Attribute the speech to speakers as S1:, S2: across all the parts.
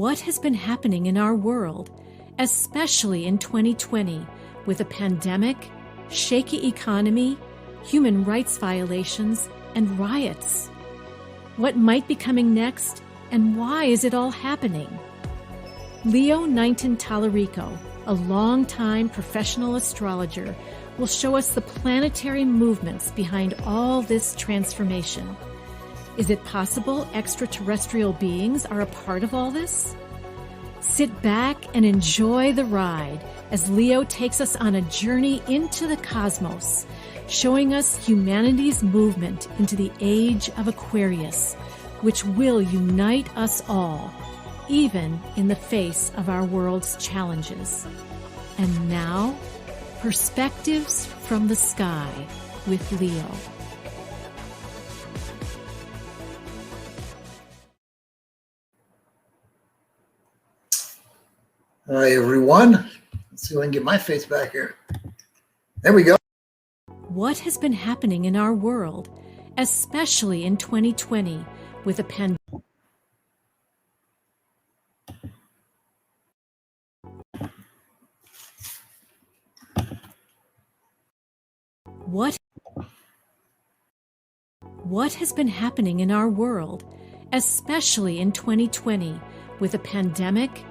S1: What has been happening in our world, especially in 2020, with a pandemic, shaky economy, human rights violations, and riots? What might be coming next, and why is it all happening? Leo Nineteen Tallarico, a longtime professional astrologer, will show us the planetary movements behind all this transformation. Is it possible extraterrestrial beings are a part of all this? Sit back and enjoy the ride as Leo takes us on a journey into the cosmos, showing us humanity's movement into the Age of Aquarius, which will unite us all, even in the face of our world's challenges. And now, Perspectives from the Sky with Leo.
S2: Hi, everyone. Let's see if I can get my face back here. There we go.
S1: What has been happening in our world, especially in 2020, with a pandemic? What has been happening in our world, especially in 2020, with a pandemic?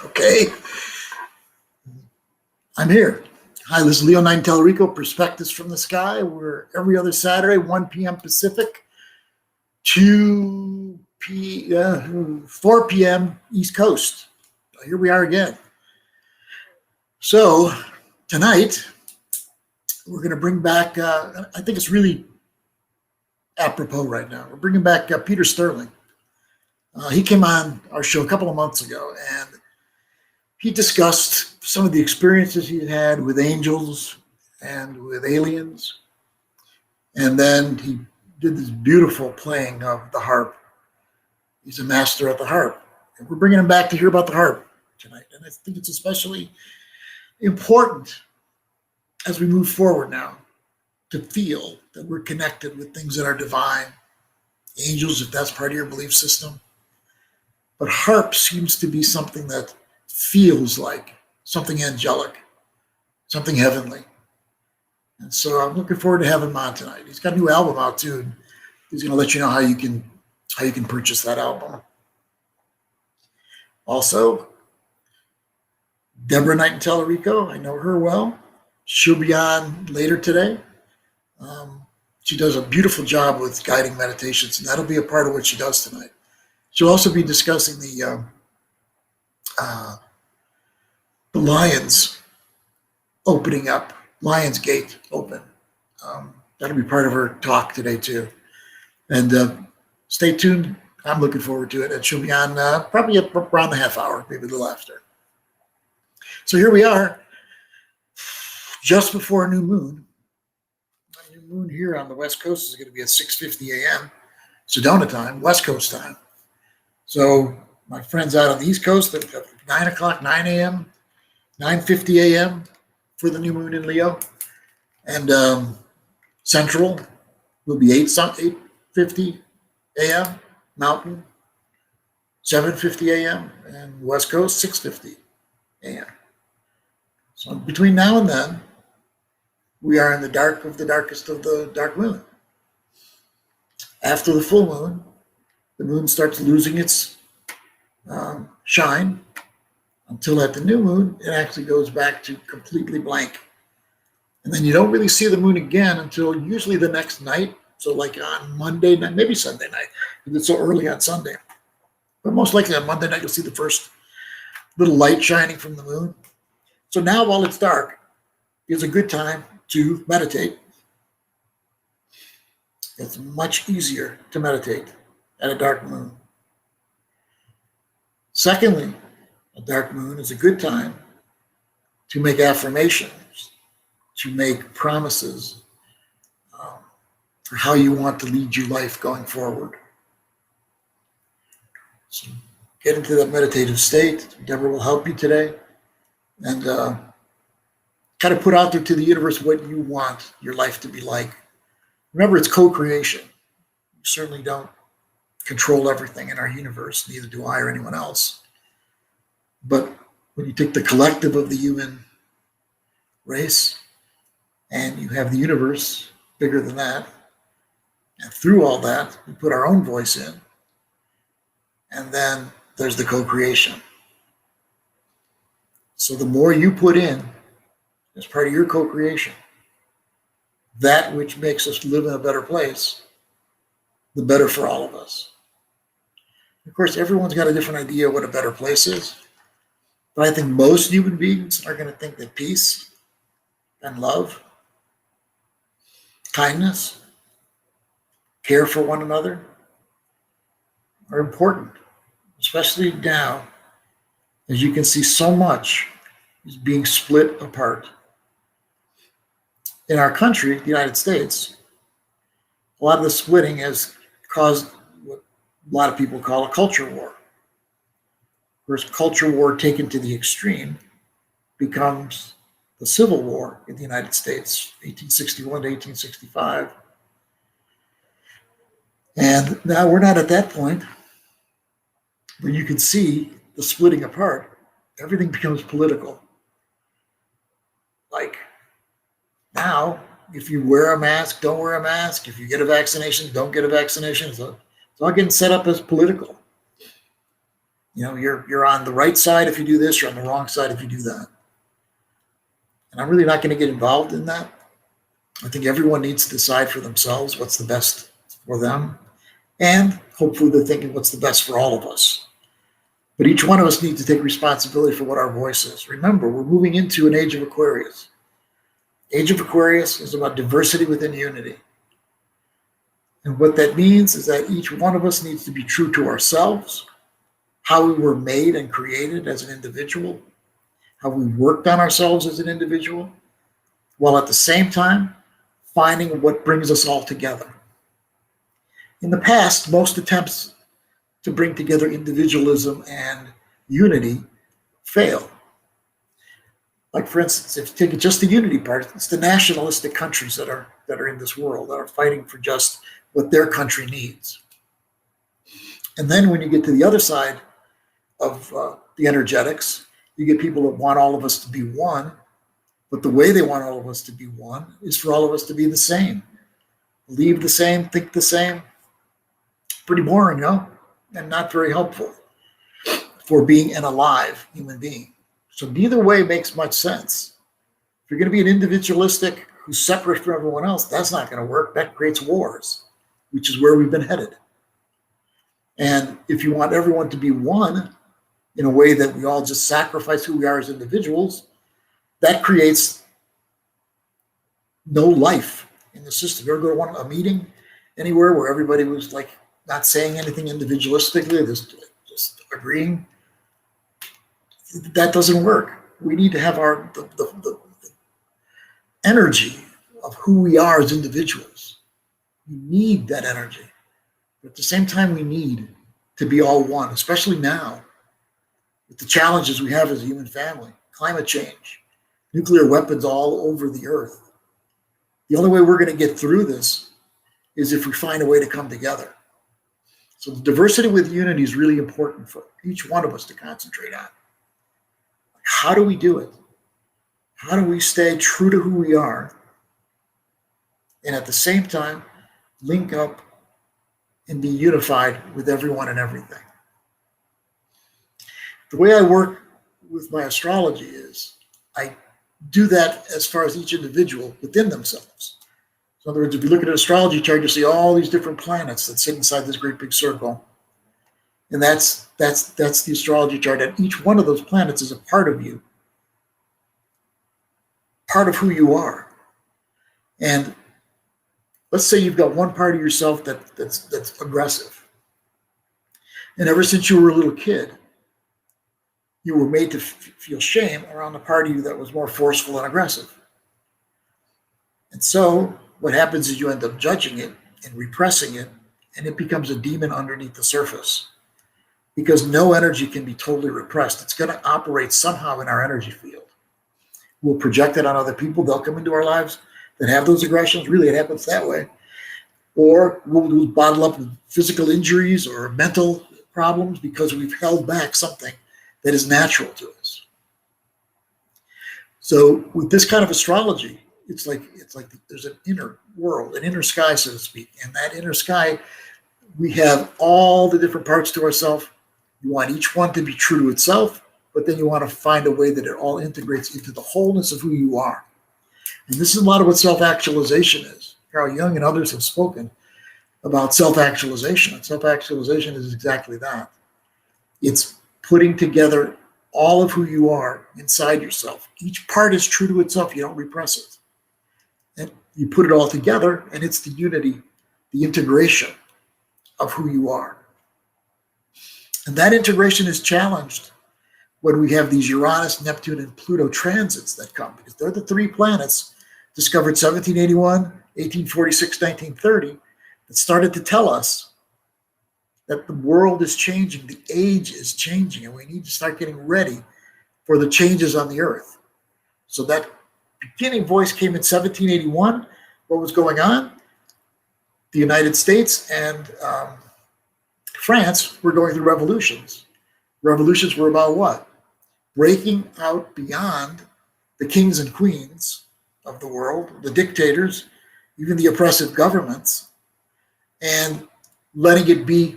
S2: Okay. I'm here. Hi, this is Leo Nineteen Tallarico, Perspectives from the Sky. We're every other Saturday, 1 p.m. Pacific, 4 p.m. East Coast. Here we are again. So tonight, we're going to bring back, I think it's really apropos right now. We're bringing back Peter Sterling. He came on our show a couple of months ago, and he discussed some of the experiences he had with angels and with aliens. And then he did this beautiful playing of the harp. He's a master at the harp. And we're bringing him back to hear about the harp tonight. And I think it's especially important as we move forward now to feel that we're connected with things that are divine, angels, if that's part of your belief system. But harp seems to be something that feels like something angelic, something heavenly. And so I'm looking forward to having him on tonight. He's got a new album out too. And he's going to let you know how you can purchase that album. Also, Deborah Nighton Tallarico, I know her well. She'll be on later today. She does a beautiful job with guiding meditations, and that'll be a part of what she does tonight. She'll also be discussing the Lions opening up, Lions Gate open. That'll be part of her talk today too. And stay tuned. I'm looking forward to it. And she'll be on probably around the half hour, maybe a little after. So here we are, just before a new moon. A new moon here on the West Coast is going to be at 6:50 a.m. Sedona time, West Coast time. So my friends out on the East Coast, at 9 o'clock, 9 a.m., 9:50 a.m. for the new moon in Leo. And Central will be 8:50 a.m. Mountain, 7:50 a.m. and West Coast, 6:50 a.m. So between now and then, we are in the dark of the darkest of the dark moon. After the full moon, the moon starts losing its shine until at the new moon, it actually goes back to completely blank. And then you don't really see the moon again until usually the next night. So like on Monday night, maybe Sunday night, because it's so early on Sunday. But most likely on Monday night, you'll see the first little light shining from the moon. So now while it's dark, is a good time to meditate. It's much easier to meditate at a dark moon. Secondly, a dark moon is a good time to make affirmations, to make promises for how you want to lead your life going forward. So get into that meditative state. Deborah will help you today. And kind of put out there to the universe what you want your life to be like. Remember, it's co-creation. You certainly don't control everything in our universe, neither do I or anyone else. But when you take the collective of the human race and you have the universe bigger than that, and through all that, we put our own voice in, and then there's the co-creation. So the more you put in as part of your co-creation, that which makes us live in a better place, the better for all of us. Of course, everyone's got a different idea of what a better place is, but I think most human beings are going to think that peace and love, kindness, care for one another are important, especially now, as you can see so much is being split apart. In our country, the United States, a lot of the splitting has caused what a lot of people call a culture war. Of course, culture war taken to the extreme becomes the Civil War in the United States, 1861 to 1865. And now we're not at that point, but you can see the splitting apart. Everything becomes political. Like now, if you wear a mask, don't wear a mask. If you get a vaccination, don't get a vaccination. So it's all getting set up as political. You know, you're on the right side if you do this, you're on the wrong side if you do that. And I'm really not going to get involved in that. I think everyone needs to decide for themselves what's the best for them. And hopefully they're thinking what's the best for all of us. But each one of us needs to take responsibility for what our voice is. Remember, we're moving into an Age of Aquarius. Age of Aquarius is about diversity within unity. And what that means is that each one of us needs to be true to ourselves, how we were made and created as an individual, how we worked on ourselves as an individual, while at the same time finding what brings us all together. In the past, most attempts to bring together individualism and unity fail. Like, for instance, if you take just the unity part, it's the nationalistic countries that are in this world that are fighting for just what their country needs. And then when you get to the other side of the energetics, you get people that want all of us to be one, but the way they want all of us to be one is for all of us to be the same. Believe the same, think the same. Pretty boring, no? And not very helpful for being an alive human being. So neither way makes much sense. If you're going to be an individualistic who's separate from everyone else, that's not going to work. That creates wars, which is where we've been headed. And if you want everyone to be one in a way that we all just sacrifice who we are as individuals, that creates no life in the system. You ever go to a meeting anywhere where everybody was like not saying anything individualistically, just agreeing? That doesn't work. We need to have the energy of who we are as individuals. We need that energy. But at the same time, we need to be all one, especially now with the challenges we have as a human family, climate change, nuclear weapons all over the earth. The only way we're going to get through this is if we find a way to come together. So the diversity with unity is really important for each one of us to concentrate on. How do we do it? How do we stay true to who we are and at the same time link up and be unified with everyone and everything? The way I work with my astrology is I do that as far as each individual within themselves. So in other words, if you look at an astrology chart, you see all these different planets that sit inside this great big circle. And that's the astrology chart. And each one of those planets is a part of you, part of who you are. And let's say you've got one part of yourself that's aggressive. And ever since you were a little kid, you were made to feel shame around the part of you that was more forceful and aggressive. And so what happens is you end up judging it and repressing it, and it becomes a demon underneath the surface. Because no energy can be totally repressed. It's going to operate somehow in our energy field. We'll project it on other people. They'll come into our lives that have those aggressions. Really, it happens that way. Or we'll bottle up with physical injuries or mental problems because we've held back something that is natural to us. So with this kind of astrology, it's like there's an inner world, an inner sky, so to speak. And that inner sky, we have all the different parts to ourselves. You want each one to be true to itself, but then you want to find a way that it all integrates into the wholeness of who you are. And this is a lot of what self-actualization is. Carl Jung and others have spoken about self-actualization. And self-actualization is exactly that. It's putting together all of who you are inside yourself. Each part is true to itself. You don't repress it. And you put it all together, and it's the unity, the integration of who you are. And that integration is challenged when we have these Uranus, Neptune, and Pluto transits that come, because they're the three planets discovered 1781, 1846, 1930, that started to tell us that the world is changing, the age is changing, and we need to start getting ready for the changes on the earth. So that beginning voice came in 1781. What was going on? The United States and France were going through revolutions. Revolutions were about what? Breaking out beyond the kings and queens of the world, the dictators, even the oppressive governments, and letting it be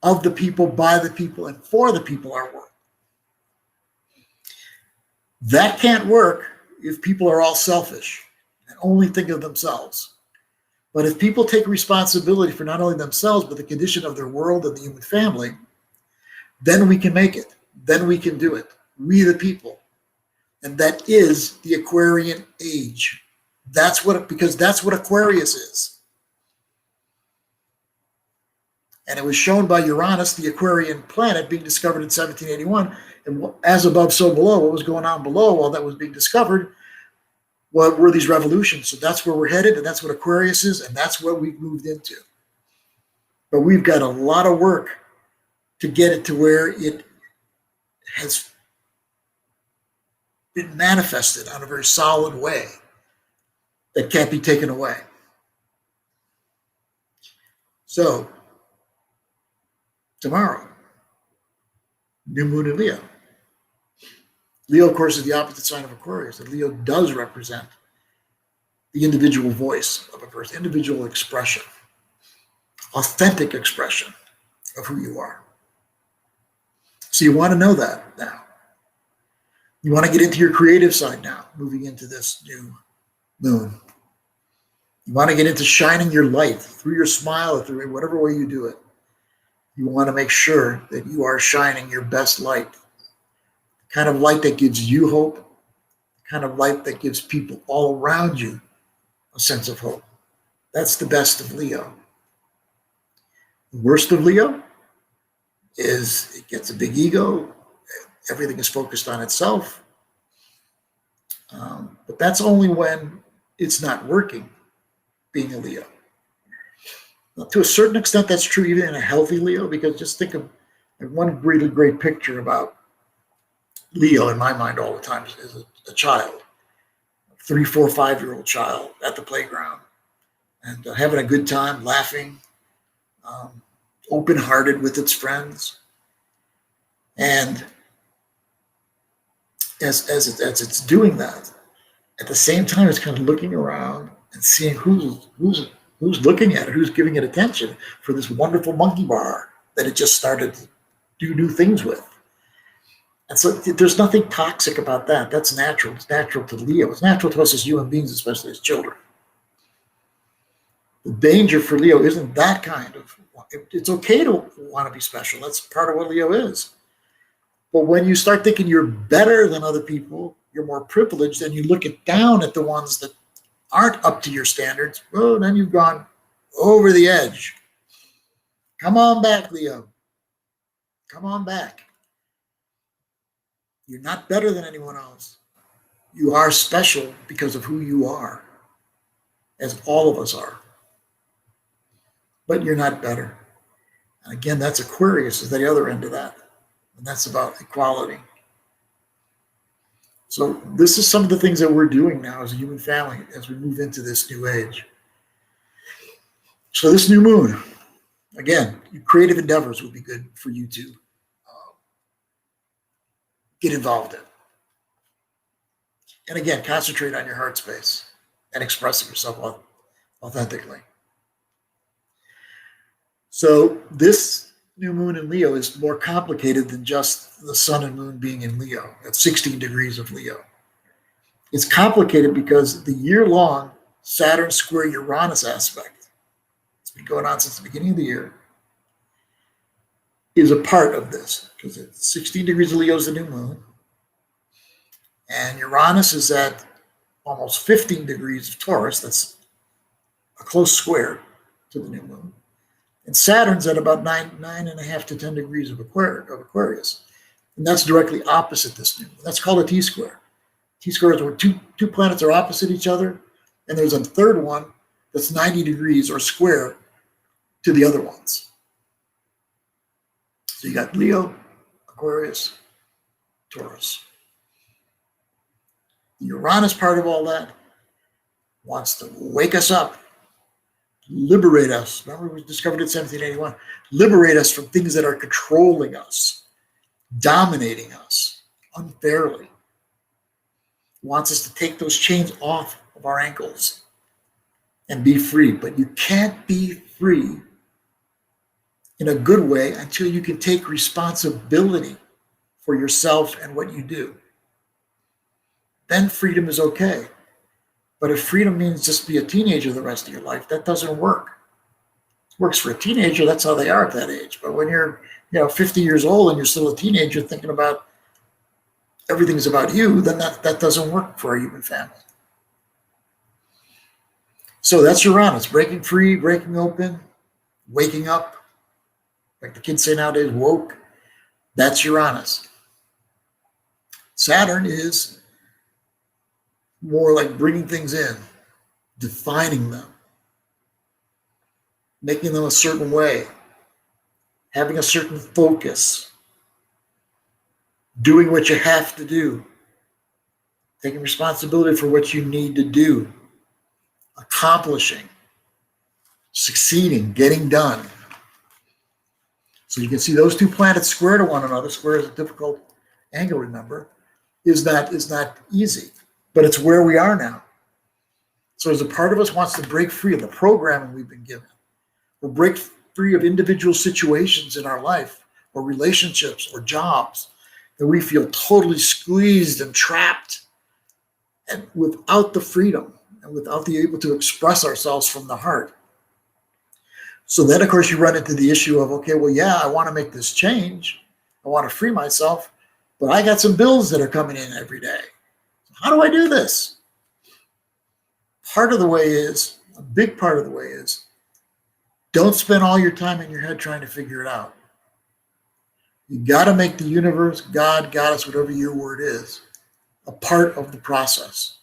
S2: of the people, by the people, and for the people our world. That can't work if people are all selfish and only think of themselves. But if people take responsibility for not only themselves, but the condition of their world and the human family, then we can make it. Then we can do it. We the people. And that is the Aquarian age. Because that's what Aquarius is. And it was shown by Uranus, the Aquarian planet, being discovered in 1781. And as above, so below. What was going on below while that was being discovered? What were these revolutions? So that's where we're headed, and that's what Aquarius is, and that's what we've moved into. But we've got a lot of work to get it to where it has been manifested on a very solid way that can't be taken away. So, tomorrow, new moon in Leo. Leo, of course, is the opposite sign of Aquarius, and Leo does represent the individual voice of a person, individual expression, authentic expression of who you are. So you want to know that now. You want to get into your creative side now, moving into this new moon. You want to get into shining your light through your smile, or through whatever way you do it. You want to make sure that you are shining your best light. The kind of light that gives you hope, the kind of light that gives people all around you a sense of hope. That's the best of Leo. The worst of Leo is it gets a big ego. Everything is focused on itself. But that's only when it's not working, being a Leo. Now, to a certain extent, that's true even in a healthy Leo, because just think of one really great picture about Leo in my mind all the time is a child, a 3, 4, 5-year-old child at the playground, and having a good time, laughing, open-hearted with its friends. And as it's doing that, at the same time, it's kind of looking around and seeing who's looking at it, who's giving it attention for this wonderful monkey bar that it just started to do new things with. And so there's nothing toxic about that. That's natural. It's natural to Leo. It's natural to us as human beings, especially as children. The danger for Leo isn't that kind of, it's okay to want to be special. That's part of what Leo is. But when you start thinking you're better than other people, you're more privileged, and you look down at the ones that aren't up to your standards, well, then you've gone over the edge. Come on back, Leo. Come on back. You're not better than anyone else. You are special because of who you are, as all of us are. But you're not better. And again, that's Aquarius, is the other end of that. And that's about equality. So this is some of the things that we're doing now as a human family as we move into this new age. So this new moon, again, creative endeavors would be good for you to get involved in. And again, concentrate on your heart space and expressing yourself authentically. So this new moon in Leo is more complicated than just the sun and moon being in Leo at 16 degrees of Leo. It's complicated because the year-long Saturn square Uranus aspect, it's been going on since the beginning of the year, is a part of this because it's 16 degrees of Leo is the new moon. And Uranus is at almost 15 degrees of Taurus. That's a close square to the new moon. And Saturn's at about 9.5 to 10 degrees of Aquarius. And that's directly opposite this new moon. That's called a T-square. T-square is where two planets are opposite each other. And there's a third one that's 90 degrees or square to the other ones. So you got Leo, Aquarius, Taurus. The Uranus part of all that wants to wake us up, liberate us. Remember, we discovered in 1781. Liberate us from things that are controlling us, dominating us unfairly. Wants us to take those chains off of our ankles and be free. But you can't be free in a good way until you can take responsibility for yourself and what you do. Then freedom is okay. But if freedom means just be a teenager the rest of your life, that doesn't work. It works for a teenager, that's how they are at that age. But when you're 50 years old and you're still a teenager thinking about everything's about you, then that doesn't work for a human family. So that's Uranus, breaking free, breaking open, waking up. Like the kids say nowadays, woke. That's Uranus. Saturn is more like bringing things in, defining them, making them a certain way, having a certain focus, doing what you have to do, taking responsibility for what you need to do, accomplishing, succeeding, getting done. So you can see those two planets square to one another. Square is a difficult angle, remember, is not easy. But it's where we are now. So as a part of us wants to break free of the programming we've been given, or break free of individual situations in our life, or relationships, or jobs, that we feel totally squeezed and trapped, and without the freedom, and without the able to express ourselves from the heart. So then, of course, you run into the issue of, okay, well, yeah, I want to make this change. I want to free myself, but I got some bills that are coming in every day. How do I do this? A big part of the way is, don't spend all your time in your head trying to figure it out. You got to make the universe, God, Goddess, whatever your word is, a part of the process.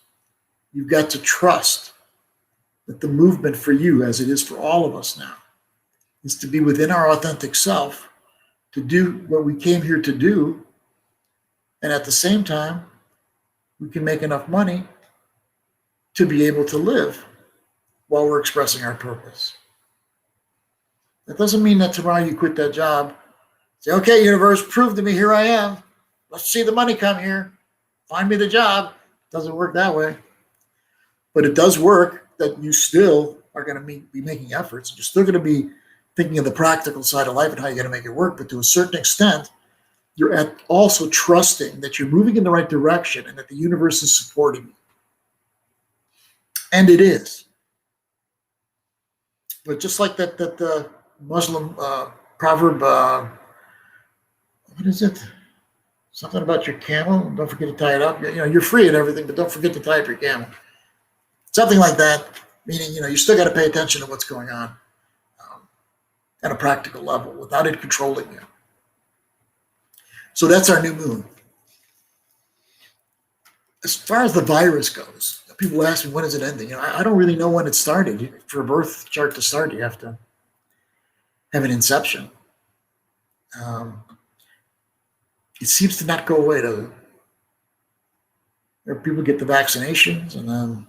S2: You've got to trust that the movement for you, as it is for all of us now, is to be within our authentic self, to do what we came here to do, and at the same time, we can make enough money to be able to live while we're expressing our purpose. That doesn't mean that tomorrow you quit that job, say, okay, universe, prove to me, here I am. Let's see the money come here. Find me the job. It doesn't work that way. But it does work that you still are going to be making efforts. You're still going to be thinking of the practical side of life and how you're going to make it work. But to a certain extent, you're also trusting that you're moving in the right direction and that the universe is supporting you. And it is. But just like that Muslim proverb, what is it? Something about your camel. Don't forget to tie it up. You're free and everything, but don't forget to tie up your camel. Something like that, meaning, you still got to pay attention to what's going on at a practical level without it controlling you. So that's our new moon. As far as the virus goes, people ask me, when is it ending? I don't really know when it started. For a birth chart to start, you have to have an inception. It seems to not go away, does it? Or people get the vaccinations, and then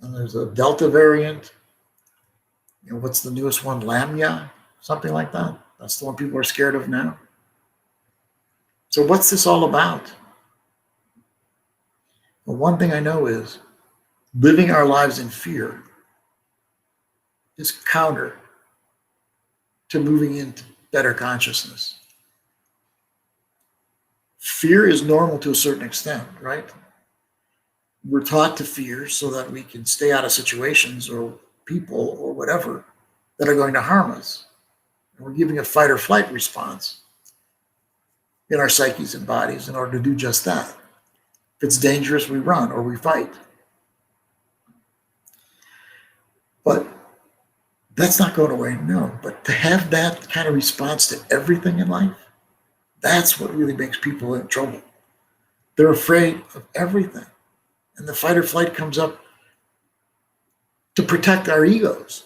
S2: there's a Delta variant. What's the newest one? Lamia, something like that. That's the one people are scared of now. So what's this all about? Well, one thing I know is living our lives in fear is counter to moving into better consciousness. Fear is normal to a certain extent, right? We're taught to fear so that we can stay out of situations or people or whatever that are going to harm us. And we're giving a fight or flight response in our psyches and bodies in order to do just that. If it's dangerous, we run or we fight. But that's not going away, no. But to have that kind of response to everything in life, that's what really makes people in trouble. They're afraid of everything. And the fight or flight comes up to protect our egos.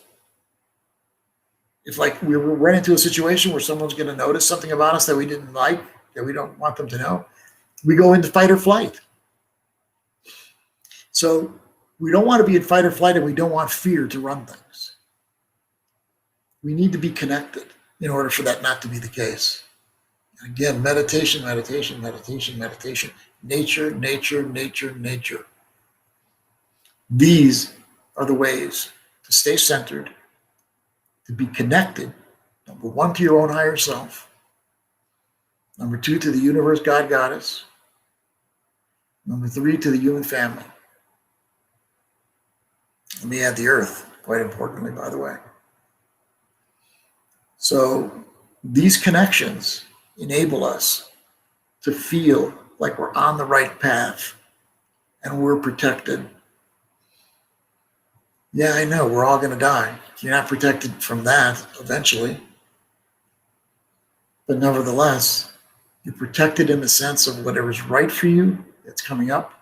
S2: If like we run into a situation where someone's going to notice something about us that we didn't like, that we don't want them to know, we go into fight or flight. So we don't want to be in fight or flight, and we don't want fear to run things. We need to be connected in order for that not to be the case. And again, meditation, meditation, meditation, meditation, nature, nature, nature, nature. These are the ways to stay centered, to be connected, number one, to your own higher self, number two, to the universe, God, Goddess, number three, to the human family. Let me add the earth, quite importantly, by the way. So these connections enable us to feel like we're on the right path and we're protected. Yeah, I know, we're all going to die. You're not protected from that eventually. But nevertheless, you're protected in the sense of whatever's right for you that's coming up.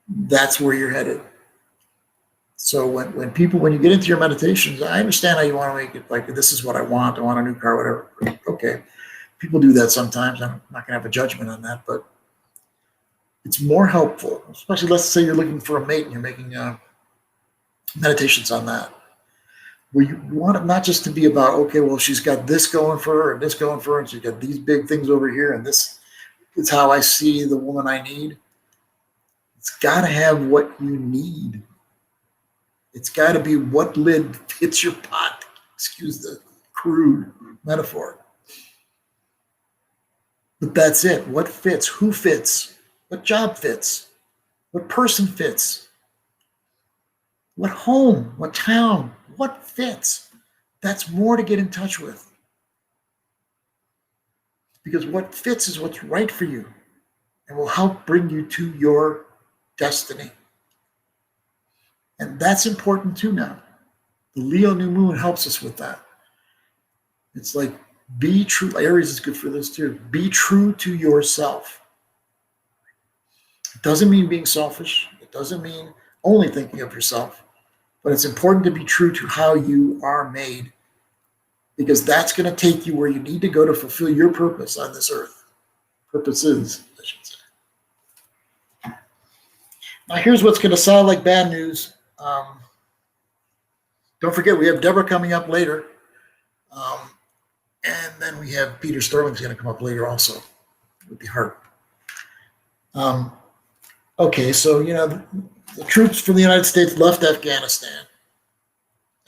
S2: That's where you're headed. So when you get into your meditations, I understand how you want to make it like, this is what I want a new car, whatever. Okay. People do that sometimes. I'm not going to have a judgment on that, but it's more helpful, especially let's say you're looking for a mate and you're making meditations on that. Where you want it not just to be about, okay, well, she's got this going for her and this going for her, and she's got these big things over here, and this is how I see the woman I need. It's got to have what you need. It's got to be what lid fits your pot. Excuse the crude metaphor. But that's it. What fits? Who fits? What job fits? What person fits? What home? What town? What fits? That's more to get in touch with. Because what fits is what's right for you and will help bring you to your destiny. And that's important too now. The Leo new moon helps us with that. It's like, be true. Aries is good for this too. Be true to yourself. It doesn't mean being selfish. It doesn't mean only thinking of yourself. But it's important to be true to how you are made, because that's going to take you where you need to go to fulfill your purpose on this earth. Purposes, I should say. Now, here's what's going to sound like bad news. Don't forget, we have Deborah coming up later. And then we have Peter Sterling's going to come up later also with the heart. Okay, so, the troops from the United States left Afghanistan.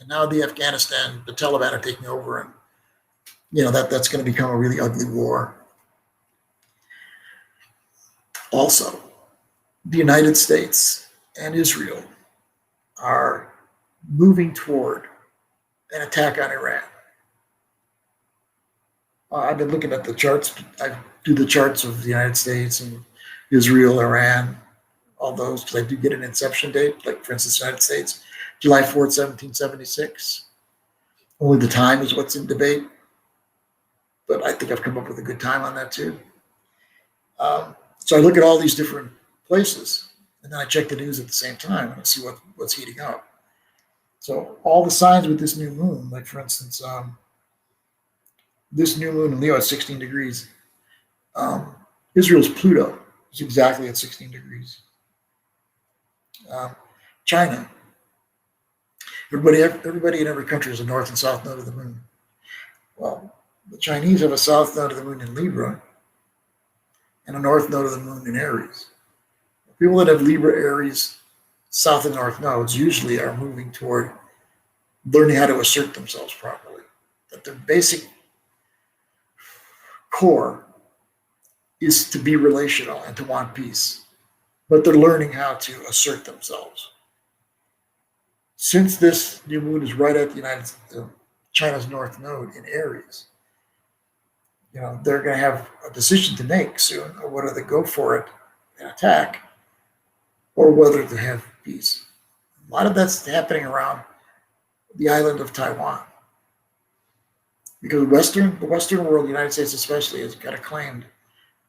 S2: And now the Taliban are taking over. And, that's going to become a really ugly war. Also, the United States and Israel are moving toward an attack on Iran. I've been looking at the charts. I do the charts of the United States and Israel, Iran, all those, because I do get an inception date. Like, for instance, United States, July 4th, 1776. Only the time is what's in debate. But I think I've come up with a good time on that too. So I look at all these different places, and then I check the news at the same time and I see what's heating up. So all the signs with this new moon, like for instance, this new moon in Leo at 16 degrees. Israel's Pluto It's exactly at 16 degrees. China. Everybody in every country has a north and south node of the moon. Well, the Chinese have a south node of the moon in Libra and a north node of the moon in Aries. People that have Libra, Aries, south and north nodes usually are moving toward learning how to assert themselves properly. That their basic core is to be relational and to want peace, but they're learning how to assert themselves. Since this new moon is right at China's north node in Aries, they're going to have a decision to make soon of whether they go for it and attack or whether to have peace. A lot of that's happening around the island of Taiwan, because the Western world, the United States especially, has kind of claimed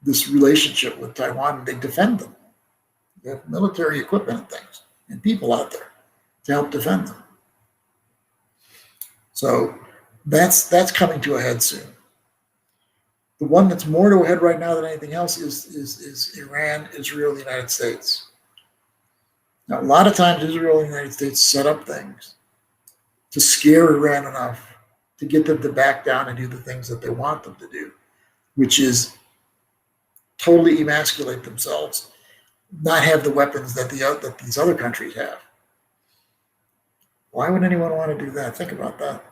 S2: this relationship with Taiwan, and they defend them. They have military equipment and things and people out there to help defend them. So that's coming to a head soon. The one that's more to a head right now than anything else is Iran, Israel, the United States. Now, a lot of times Israel and the United States set up things to scare Iran enough to get them to back down and do the things that they want them to do, which is totally emasculate themselves, not have the weapons that these other countries have. Why would anyone want to do that? Think about that.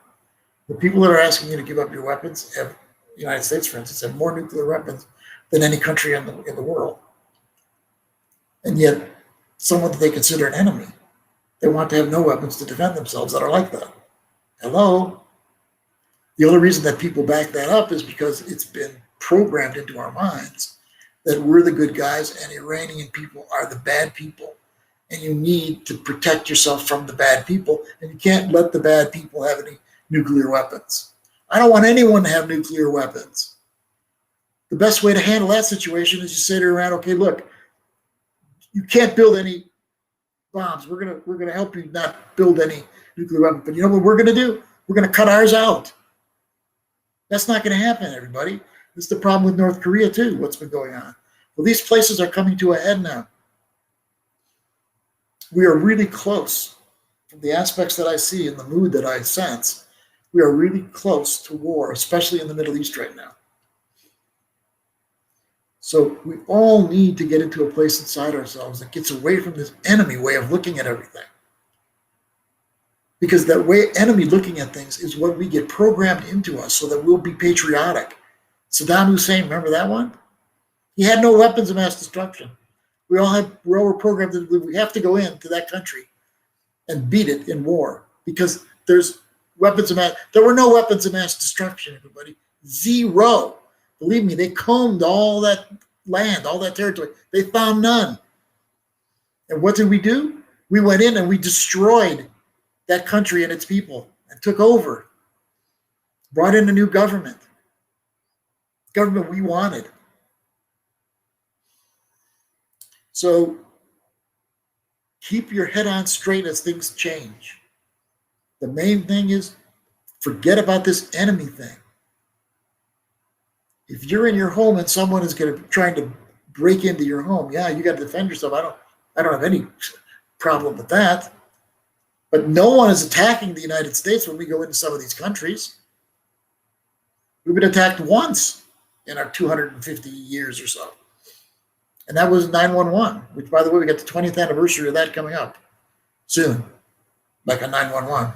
S2: The people that are asking you to give up your weapons have, the United States, for instance, have more nuclear weapons than any country in the world. And yet, someone that they consider an enemy, they want to have no weapons to defend themselves that are like that. Hello? The only reason that people back that up is because it's been programmed into our minds that we're the good guys and Iranian people are the bad people. And you need to protect yourself from the bad people, and you can't let the bad people have any nuclear weapons. I don't want anyone to have nuclear weapons. The best way to handle that situation is you say to Iran, okay, look, you can't build any bombs. We're gonna help you not build any nuclear weapons. But you know what we're gonna do? We're gonna cut ours out. That's not gonna happen, everybody. This is the problem with North Korea too, what's been going on. Well, these places are coming to a head now. We are really close, from the aspects that I see and the mood that I sense, we are really close to war, especially in the Middle East right now. So we all need to get into a place inside ourselves that gets away from this enemy way of looking at everything. Because that way, enemy looking at things is what we get programmed into us so that we'll be patriotic. Saddam Hussein, remember that one? He had no weapons of mass destruction. We all were programmed that we have to go into that country and beat it in war because there's weapons of mass. There were no weapons of mass destruction, everybody. Zero. Believe me, they combed all that land, all that territory. They found none. And what did we do? We went in and we destroyed that country and its people and took over. Brought in a new government. Government we wanted. So keep your head on straight as things change. The main thing is forget about this enemy thing. If you're in your home and someone is trying to break into your home, yeah, you got to defend yourself. I don't have any problem with that. But no one is attacking the United States when we go into some of these countries. We've been attacked once in our 250 years or so. And that was 9/11, which, by the way, we got the 20th anniversary of that coming up soon, like a 9/11.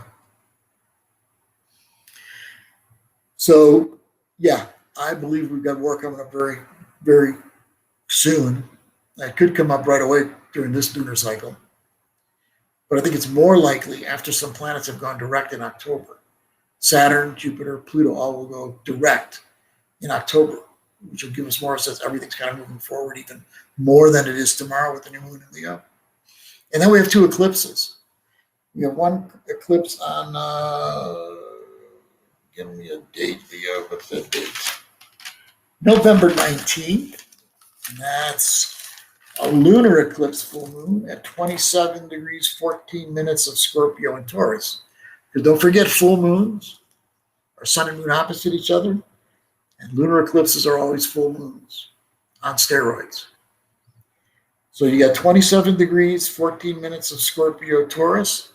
S2: So, yeah, I believe we've got war coming up very, very soon. That could come up right away during this lunar cycle. But I think it's more likely after some planets have gone direct in October. Saturn, Jupiter, Pluto all will go direct in October, which will give us more sense everything's kind of moving forward even more than it is tomorrow with the new moon in Leo. And then we have two eclipses. We have one eclipse on, give me a date, Leo, what's that date? November 19th. And that's a lunar eclipse full moon at 27 degrees, 14 minutes of Scorpio and Taurus. Because don't forget, full moons are sun and moon opposite each other. And lunar eclipses are always full moons on steroids. So you got 27 degrees, 14 minutes of Scorpio Taurus.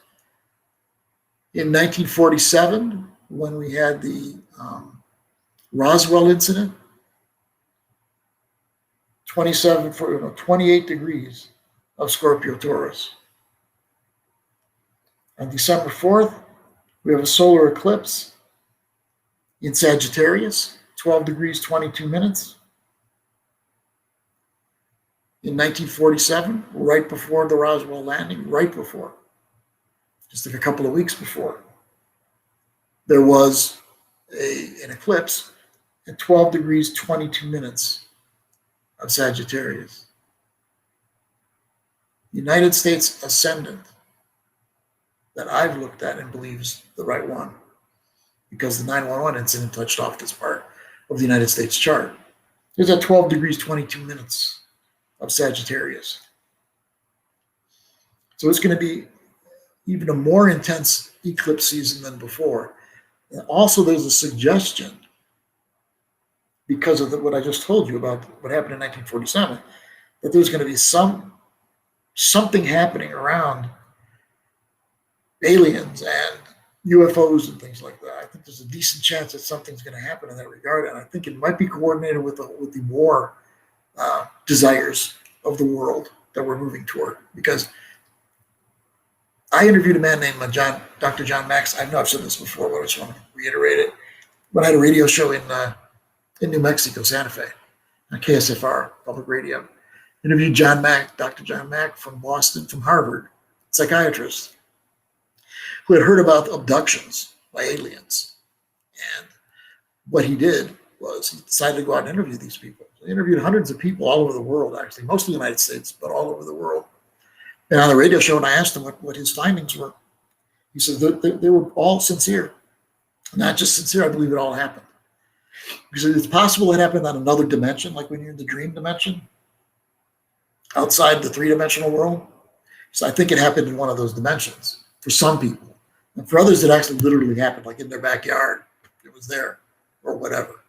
S2: In 1947, when we had the Roswell incident, 28 degrees of Scorpio Taurus. On December 4th, we have a solar eclipse in Sagittarius, 12 degrees, 22 minutes. In 1947, right before the Roswell landing, right before, just like a couple of weeks before, there was an eclipse at 12 degrees, 22 minutes of Sagittarius. United States ascendant that I've looked at and believes the right one, because the 9/11 incident touched off this part of the United States chart. There's at 12 degrees, 22 minutes of Sagittarius. So it's going to be even a more intense eclipse season than before. And also, there's a suggestion, because of what I just told you about what happened in 1947, that there's going to be something happening around aliens and UFOs and things like that. I think there's a decent chance that something's going to happen in that regard, and I think it might be coordinated with the war desires of the world that we're moving toward. Because I interviewed a man named Dr. John Max. I know I've said this before, but I just want to reiterate it. When I had a radio show in New Mexico, Santa Fe, on KSFR, public radio, interviewed Dr. John Mack from Boston, from Harvard, psychiatrist, who had heard about abductions by aliens. And what he did was he decided to go out and interview these people. So he interviewed hundreds of people all over the world, actually, mostly the United States, but all over the world. And on the radio show, and I asked him what his findings were, he said they were all sincere. Not just sincere, I believe it all happened. Because it's possible it happened on another dimension, like when you're in the dream dimension, outside the three-dimensional world. So I think it happened in one of those dimensions for some people. And for others, it actually literally happened, like in their backyard. It was there, or whatever.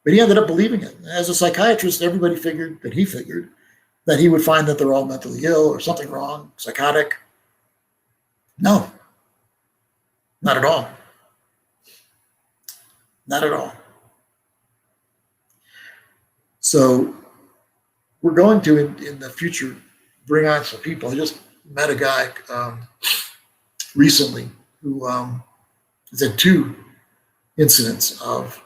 S2: But he ended up believing it. As a psychiatrist, everybody figured that he would find that they're all mentally ill or something wrong, psychotic. No, not at all. Not at all. So we're going to, in the future, bring on some people. I just met a guy recently who has had 2 incidents of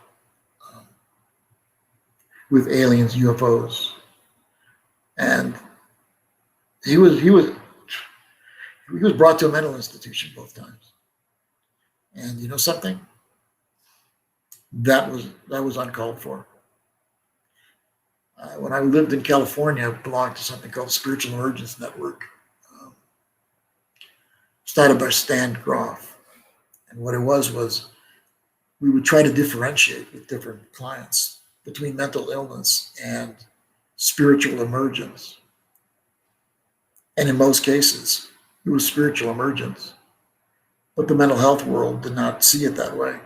S2: with aliens, UFOs, and he was brought to a mental institution both times. And you know something? That was uncalled for. When I lived in California, I belonged to something called the Spiritual Emergence Network, started by Stan Groff. And what it was we would try to differentiate with different clients between mental illness and spiritual emergence. And in most cases, it was spiritual emergence. But the mental health world did not see it that way.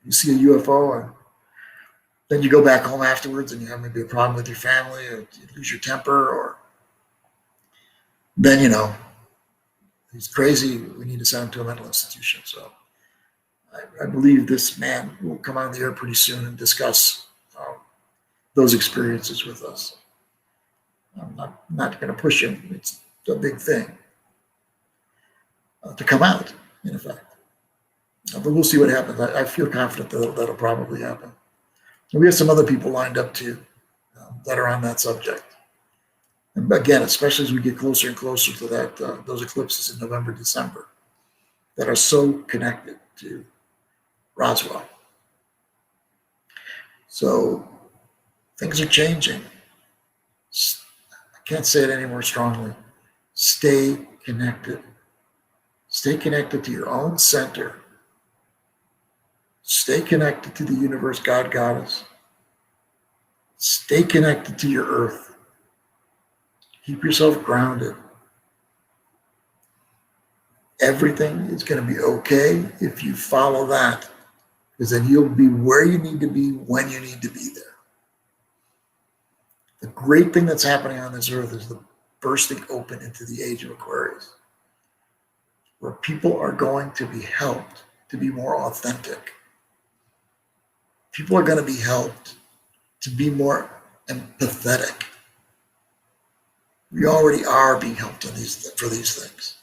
S2: You see a UFO, and then you go back home afterwards and you have maybe a problem with your family, or you lose your temper, or then, he's crazy, we need to send him to a mental institution. So I believe this man will come on the air pretty soon and discuss those experiences with us. I'm not going to push him. It's a big thing to come out, in effect. But we'll see what happens. I feel confident that'll probably happen. And we have some other people lined up too that are on that subject. And again, especially as we get closer and closer to that, those eclipses in November, December, that are so connected to Roswell. So things are changing. I can't say it any more strongly. Stay connected. Stay connected to your own center. Stay connected to the universe, God, Goddess. Stay connected to your earth. Keep yourself grounded. Everything is going to be okay if you follow that, because then you'll be where you need to be when you need to be there. The great thing that's happening on this earth is the bursting open into the age of Aquarius, where people are going to be helped to be more authentic. People are going to be helped to be more empathetic. We already are being helped for these things.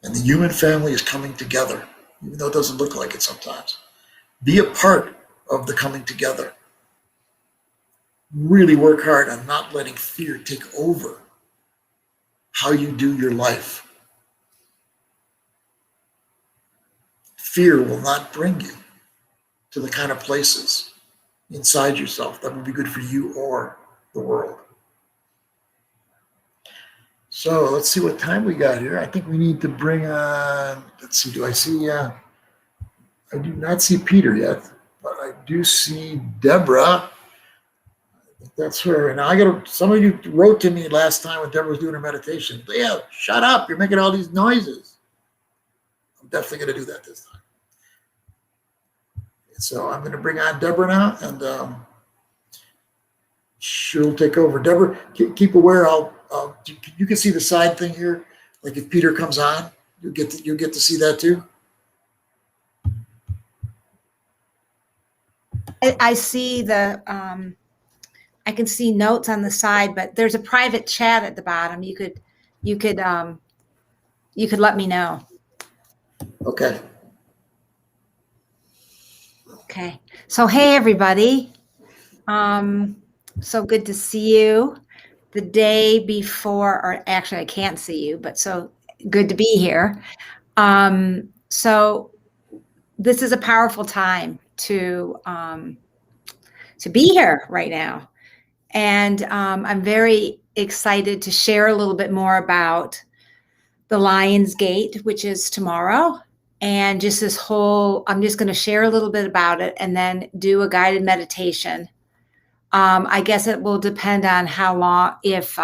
S2: And the human family is coming together, even though it doesn't look like it sometimes. Be a part of the coming together. Really work hard on not letting fear take over how you do your life. Fear will not bring you to the kind of places inside yourself that will be good for you or the world. So let's see what time we got here. I think we need to bring on, let's see, do I see, I do not see Peter yet, but I do see Deborah. I think that's her. And some of you wrote to me last time when Deborah was doing her meditation. Leah, shut up, you're making all these noises. I'm definitely going to do that this time. So I'm going to bring on Deborah now, and she'll take over. Deborah, keep aware. You can see the side thing here. Like if Peter comes on, you'll get to see that too.
S3: I see I can see notes on the side, but there's a private chat at the bottom. You could let me know.
S2: Okay.
S3: Okay. So, hey, everybody. So good to see you the day before, or actually I can't see you, but so good to be here. So this is a powerful time to be here right now. And I'm very excited to share a little bit more about the Lion's Gate, which is tomorrow. And just I'm just going to share a little bit about it and then do a guided meditation. I guess it will depend on how long, if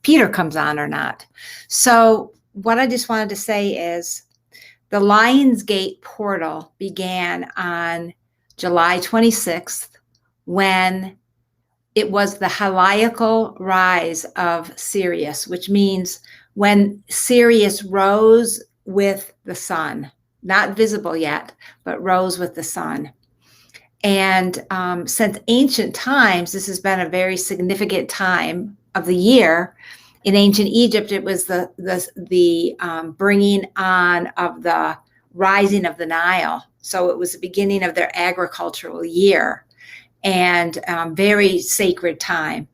S3: Peter comes on or not. So what I just wanted to say is the Lion's Gate portal began on July 26th when it was the heliacal rise of Sirius, which means when Sirius rose with the sun, not visible yet, but rose with the sun. And since ancient times, this has been a very significant time of the year. In ancient Egypt, it was the bringing on of the rising of the Nile. So it was the beginning of their agricultural year, and very sacred time.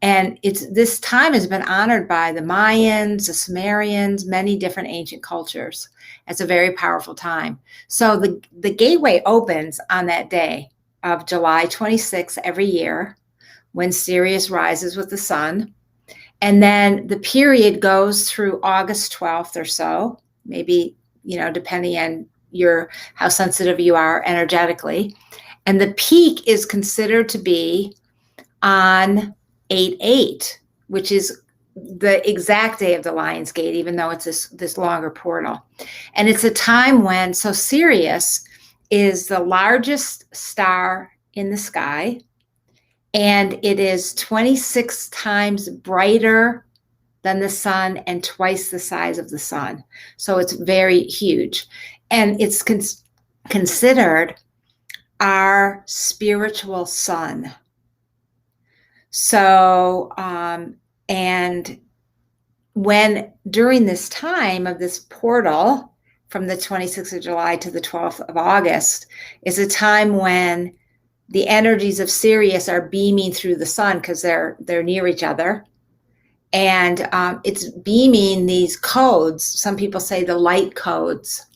S3: And this time has been honored by the Mayans, the Sumerians, many different ancient cultures. It's a very powerful time. So the gateway opens on that day of July 26th every year when Sirius rises with the sun. And then the period goes through August 12th or so, maybe, depending on how sensitive you are energetically. And the peak is considered to be on 8/8, which is the exact day of the Lion's Gate, even though it's this longer portal. And it's a time when, so Sirius is the largest star in the sky, and it is 26 times brighter than the sun and twice the size of the sun. So it's very huge. And it's considered our spiritual sun. So, and when during this time of this portal, from the 26th of July to the 12th of August, is a time when the energies of Sirius are beaming through the sun because they're near each other. And it's beaming these codes. Some people say the light codes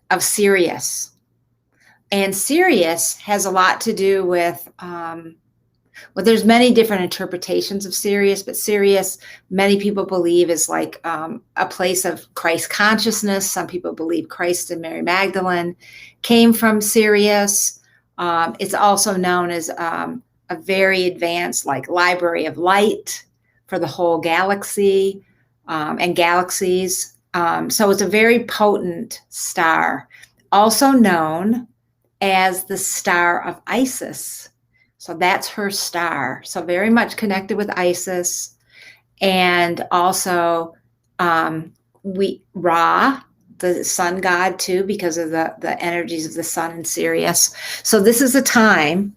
S3: of Sirius. And Sirius has a lot to do with, there's many different interpretations of Sirius, but Sirius, many people believe, is like a place of Christ consciousness. Some people believe Christ and Mary Magdalene came from Sirius. It's also known as a very advanced library of light for the whole galaxy and galaxies. So it's a very potent star, also known as the Star of Isis. So that's her star. So very much connected with Isis. And also Ra, the sun god too, because of the energies of the sun in Sirius. So this is a time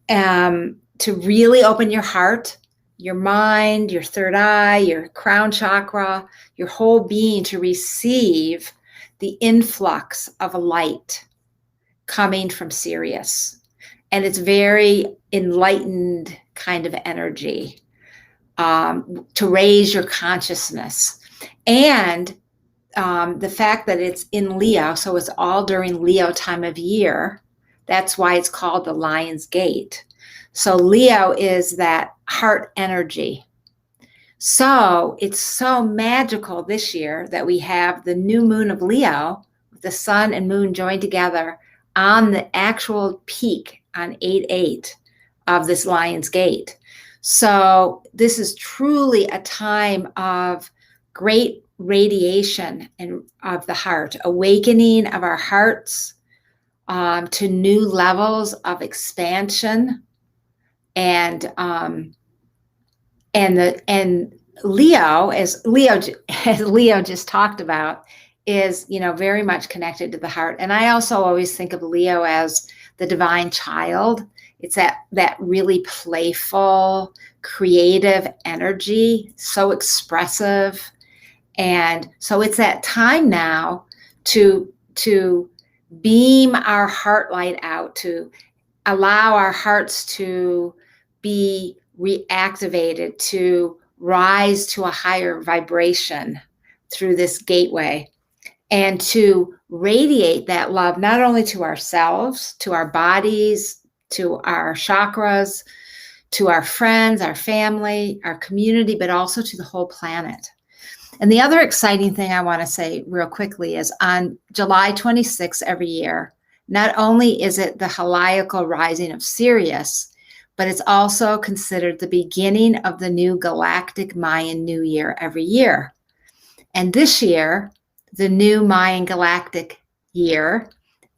S3: to really open your heart, your mind, your third eye, your crown chakra, your whole being to receive the influx of light coming from Sirius. And it's very enlightened kind of energy to raise your consciousness. And the fact that it's in Leo, so it's all during Leo time of year, that's why it's called the Lion's Gate. So Leo is that heart energy. So it's so magical this year that we have the new moon of Leo, the sun and moon joined together on the actual peak on 8/8 of this Lion's Gate. So this is truly a time of great radiation and of the heart, awakening of our hearts to new levels of expansion, and Leo, as Leo just talked about, is very much connected to the heart. And I also always think of Leo as the divine child. It's that really playful, creative energy, so expressive. And so it's that time now to beam our heart light out, to allow our hearts to be reactivated, to rise to a higher vibration through this gateway, and to radiate that love not only to ourselves, to our bodies, to our chakras, to our friends, our family, our community, but also to the whole planet. And the other exciting thing I want to say real quickly is on July 26th every year, not only is it the Heliacal rising of Sirius, but it's also considered the beginning of the new galactic Mayan New Year every year. And this year, the new Mayan galactic year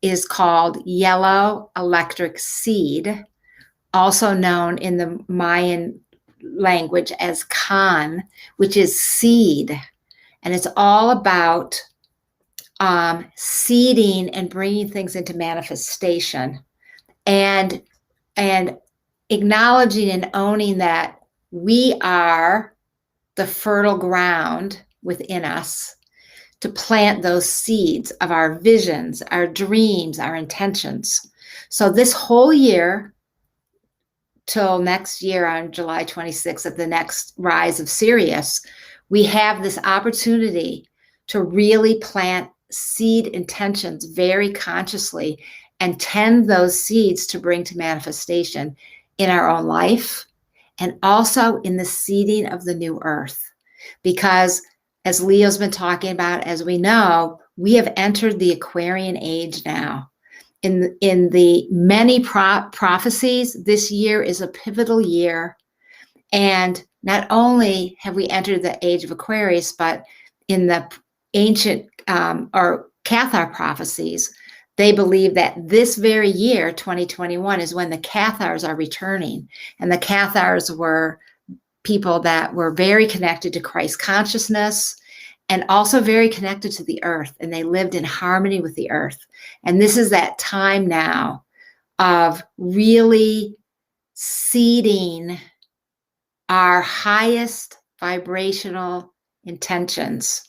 S3: is called Yellow Electric Seed, also known in the Mayan language as Kan, which is seed. And it's all about seeding and bringing things into manifestation, and acknowledging and owning that we are the fertile ground within us to plant those seeds of our visions, our dreams, our intentions. So this whole year, till next year on July 26th at the next rise of Sirius, we have this opportunity to really plant seed intentions very consciously and tend those seeds to bring to manifestation in our own life and also in the seeding of the new earth. Because as Leo's been talking about, as we know, we have entered the Aquarian age now. In the many prophecies, this year is a pivotal year. And not only have we entered the age of Aquarius, but in the ancient or Cathar prophecies, they believe that this very year, 2021, is when the Cathars are returning. And the Cathars were people that were very connected to Christ consciousness and also very connected to the earth. And they lived in harmony with the earth. And this is that time now of really seeding our highest vibrational intentions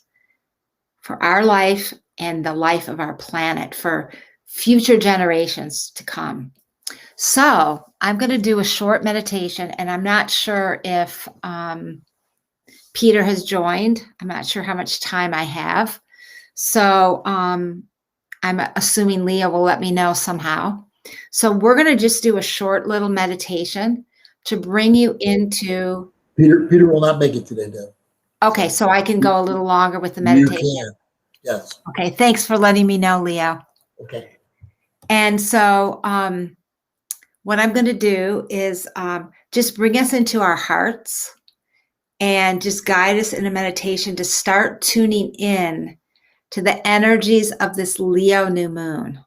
S3: for our life and the life of our planet for future generations to come. So I'm going to do a short meditation, and I'm not sure if Peter has joined. I'm not sure how much time I have. So I'm assuming Leo will let me know somehow. So we're going to just do a short little meditation to bring you into...
S2: Peter will not make it today, Deb.
S3: Okay, so I can go a little longer with the meditation.
S2: You can, yes.
S3: Okay, thanks for letting me know, Leo.
S2: Okay.
S3: And so what I'm going to do is just bring us into our hearts and just guide us in a meditation to start tuning in to the energies of this Leo new moon.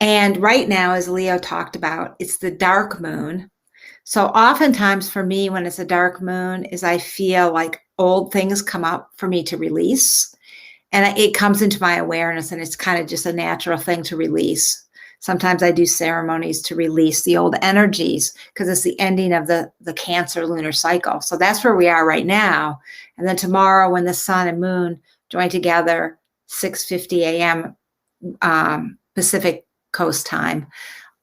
S3: And right now, as Leo talked about, it's the dark moon. So oftentimes for me, when it's a dark moon, is I feel like old things come up for me to release. And it comes into my awareness, and it's kind of just a natural thing to release. Sometimes I do ceremonies to release the old energies because it's the ending of the Cancer lunar cycle. So that's where we are right now. And then tomorrow, when the sun and moon join together, 6:50 a.m. Pacific Coast time,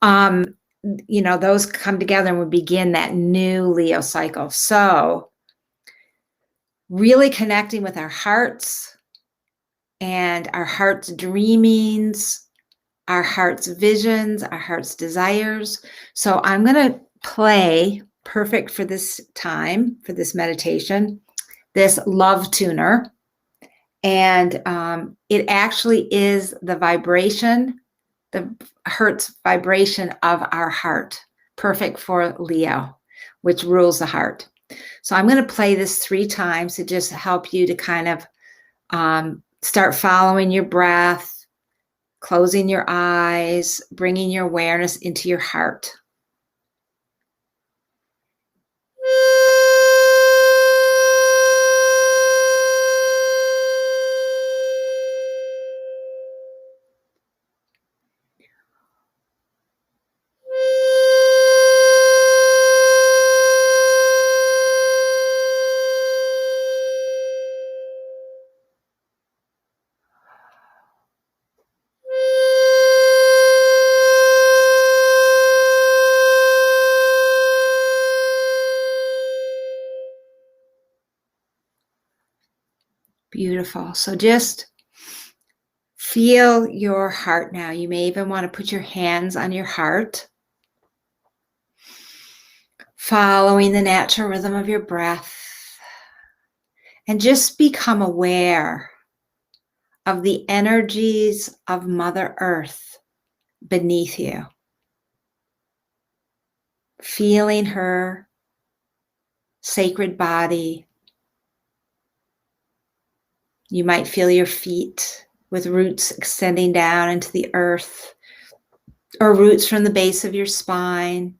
S3: those come together and we begin that new Leo cycle. So really connecting with our hearts and our heart's dreamings, our heart's visions, our heart's desires. So I'm going to play, perfect for this time, for this meditation, this love tuner. And it actually is the vibration, the Hertz vibration of our heart, perfect for Leo, which rules the heart. So I'm going to play this 3 times to just help you to kind of start following your breath, closing your eyes, bringing your awareness into your heart. Beautiful. So just feel your heart now. You may even want to put your hands on your heart, following the natural rhythm of your breath, and just become aware of the energies of Mother Earth beneath you. Feeling her sacred body. You might feel your feet with roots extending down into the earth, or roots from the base of your spine,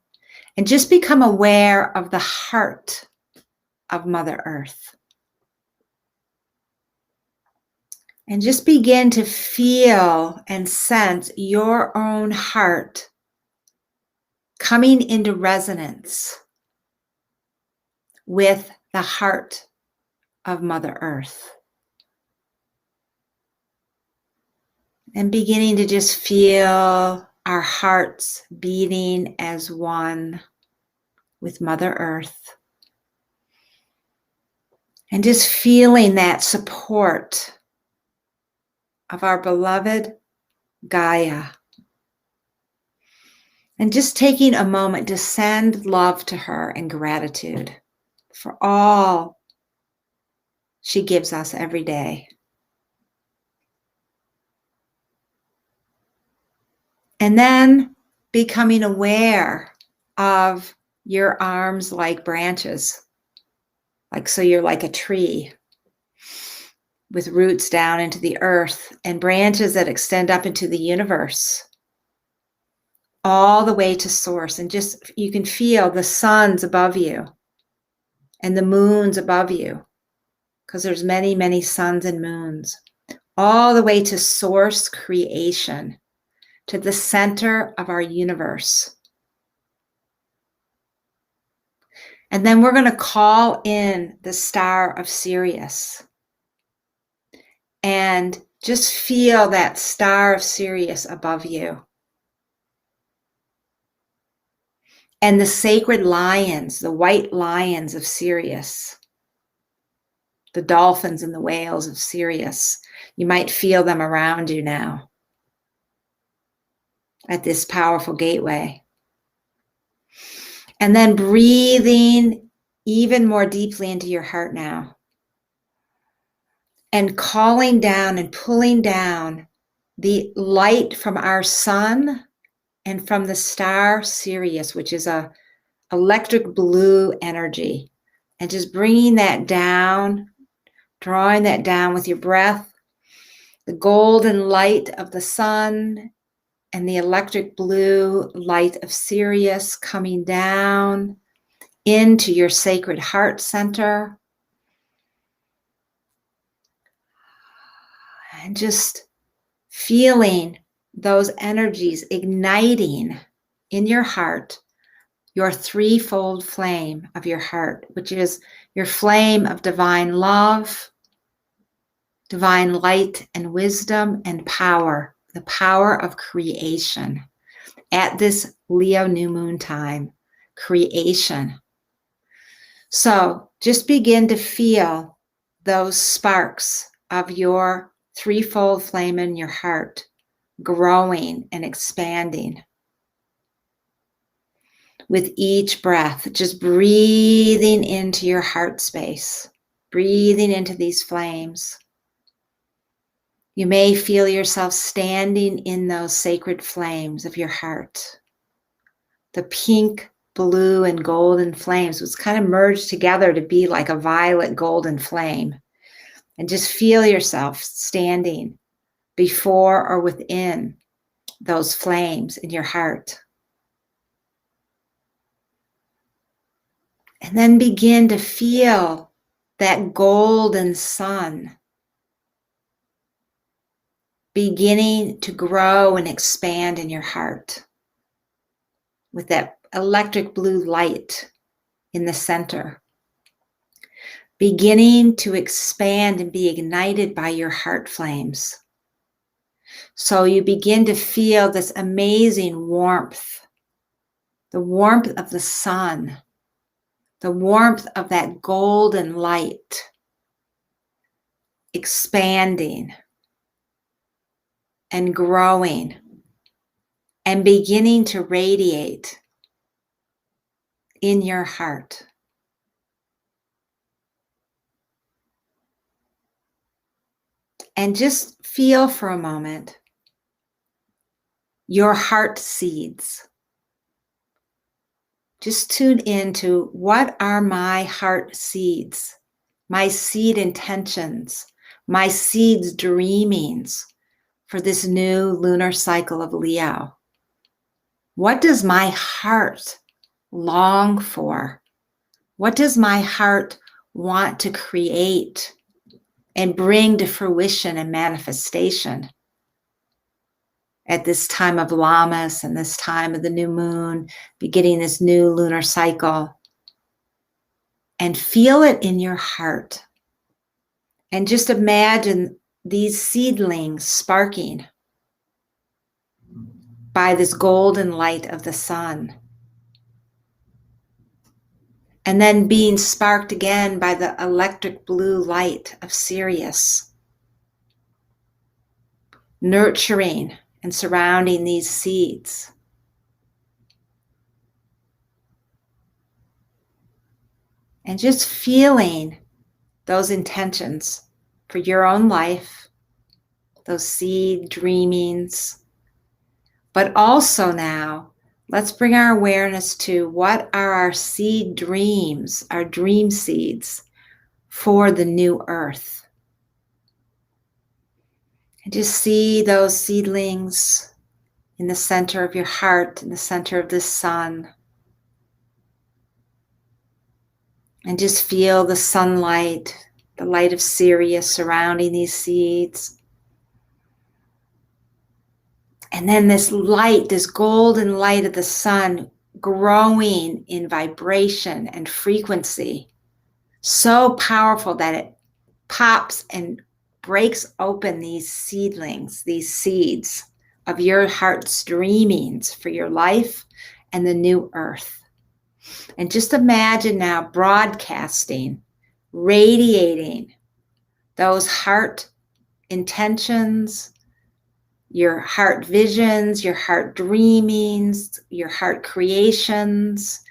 S3: and just become aware of the heart of Mother Earth. And just begin to feel and sense your own heart coming into resonance with the heart of Mother Earth. And beginning to just feel our hearts beating as one with Mother Earth. And just feeling that support of our beloved Gaia. And just taking a moment to send love to her and gratitude for all she gives us every day. And then becoming aware of your arms like branches. So you're like a tree with roots down into the earth and branches that extend up into the universe, all the way to source. And just, you can feel the suns above you and the moons above you, because there's many, many suns and moons, all the way to source creation, to the center of our universe. And then we're going to call in the star of Sirius. And just feel that star of Sirius above you. And the sacred lions, the white lions of Sirius. The dolphins and the whales of Sirius. You might feel them around you now at this powerful gateway. And then breathing even more deeply into your heart now. And calling down and pulling down the light from our sun and from the star Sirius, which is a electric blue energy. And just bringing that down, drawing that down with your breath. The golden light of the sun and the electric blue light of Sirius coming down into your sacred heart center. And just feeling those energies igniting in your heart, your threefold flame of your heart, which is your flame of divine love, divine light and wisdom and power, the power of creation. At this Leo new moon time, creation. So just begin to feel those sparks of your threefold flame in your heart growing and expanding. With each breath, just breathing into your heart space, breathing into these flames. You may feel yourself standing in those sacred flames of your heart. The pink, blue, and golden flames was kind of merged together to be like a violet golden flame. And just feel yourself standing before or within those flames in your heart. And then begin to feel that golden sun beginning to grow and expand in your heart with that electric blue light in the center, beginning to expand and be ignited by your heart flames. So you begin to feel this amazing warmth, the warmth of the sun, the warmth of that golden light expanding and growing and beginning to radiate in your heart. And just feel for a moment your heart seeds. Just tune into what are my heart seeds, my seed intentions, my seeds dreamings for this new lunar cycle of Leo. What does my heart long for? What does my heart want to create and bring to fruition and manifestation at this time of Lammas and this time of the new moon, beginning this new lunar cycle? And feel it in your heart. And just imagine these seedlings sparking by this golden light of the sun. And then being sparked again by the electric blue light of Sirius, nurturing and surrounding these seeds. And just feeling those intentions for your own life, those seed dreamings. But also now, let's bring our awareness to what are our seed dreams, our dream seeds for the new earth. And just see those seedlings in the center of your heart, in the center of the sun. And just feel the sunlight, the light of Sirius surrounding these seeds. And then this light, this golden light of the sun growing in vibration and frequency, so powerful that it pops and breaks open these seedlings, these seeds of your heart's dreamings for your life and the new earth. And just imagine now broadcasting, radiating those heart intentions, your heart visions, your heart dreamings, your heart creations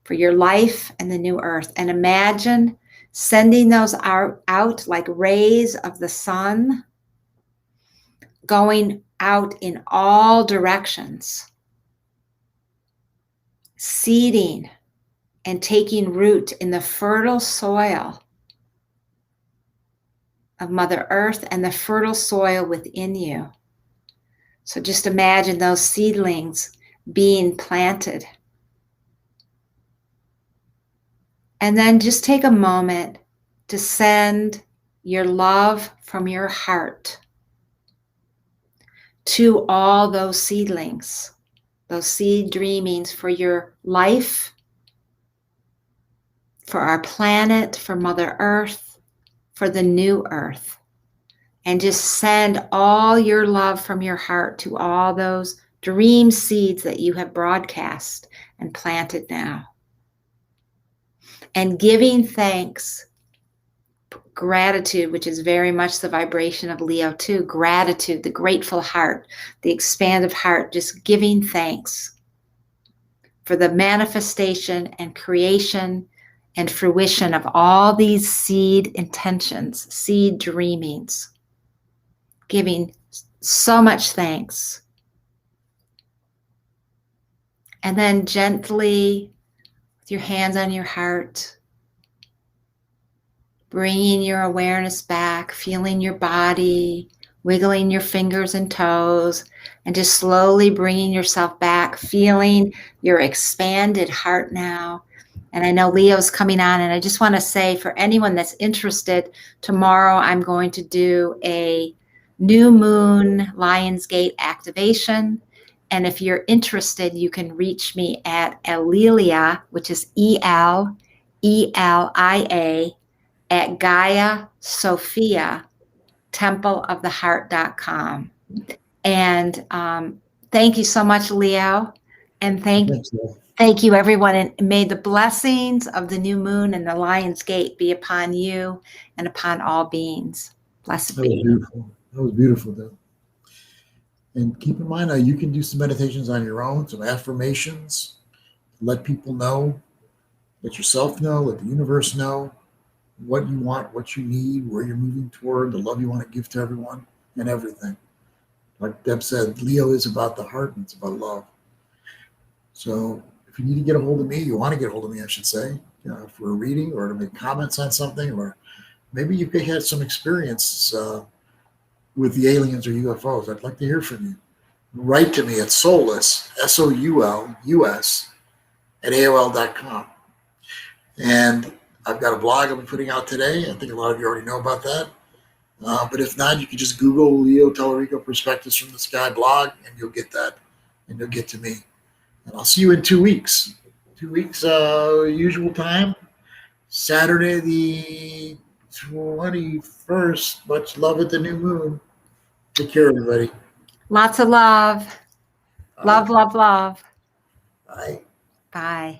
S3: for your life and the new earth. And imagine sending those out like rays of the sun, going out in all directions, seeding and taking root in the fertile soil of Mother Earth and the fertile soil within you. So just imagine those seedlings being planted. And then just take a moment to send your love from your heart to all those seedlings, those seed dreamings for your life, for our planet, for Mother Earth, for the new Earth. And just send all your love from your heart to all those dream seeds that you have broadcast and planted now. And giving thanks, gratitude, which is very much the vibration of Leo too, gratitude, the grateful heart, the expansive heart, just giving thanks for the manifestation and creation and fruition of all these seed intentions, seed dreamings. Giving so much thanks. And then gently, with your hands on your heart, bringing your awareness back, feeling your body, wiggling your fingers and toes, and just slowly bringing yourself back, feeling your expanded heart now. And I know Leo's coming on, and I just want to say for anyone that's interested, tomorrow I'm going to do a new moon Lionsgate activation. And if you're interested, you can reach me at Elelia, which is ELELIA, at Gaia Sophia templeoftheheart.com. And thank you so much, Leo. And thank you, everyone. And may the blessings of the new moon and the Lion's Gate be upon you and upon all beings. Blessed be.
S2: Beautiful. That was beautiful, though. And keep in mind, you can do some meditations on your own, some affirmations, let people know, let yourself know, let the universe know what you want, what you need, where you're moving toward, the love you want to give to everyone, and everything. Like Deb said, Leo is about the heart and it's about love. So if you need to get a hold of me, you want to get a hold of me, I should say, for a reading or to make comments on something, or maybe you could have some experience with the aliens or UFOs. I'd like to hear from you. Write to me at Soulus, SOULUS, at AOL.com. And I've got a blog I'll be putting out today. I think a lot of you already know about that. But if not, you can just Google Leo Tellerico Perspectives from the Sky blog, and you'll get that, and you'll get to me. And I'll see you in 2 weeks. 2 weeks, usual time. Saturday the 21st. Much love at the new moon. Take care, everybody.
S3: Lots of love. Love, love, love.
S2: Bye.
S3: Bye.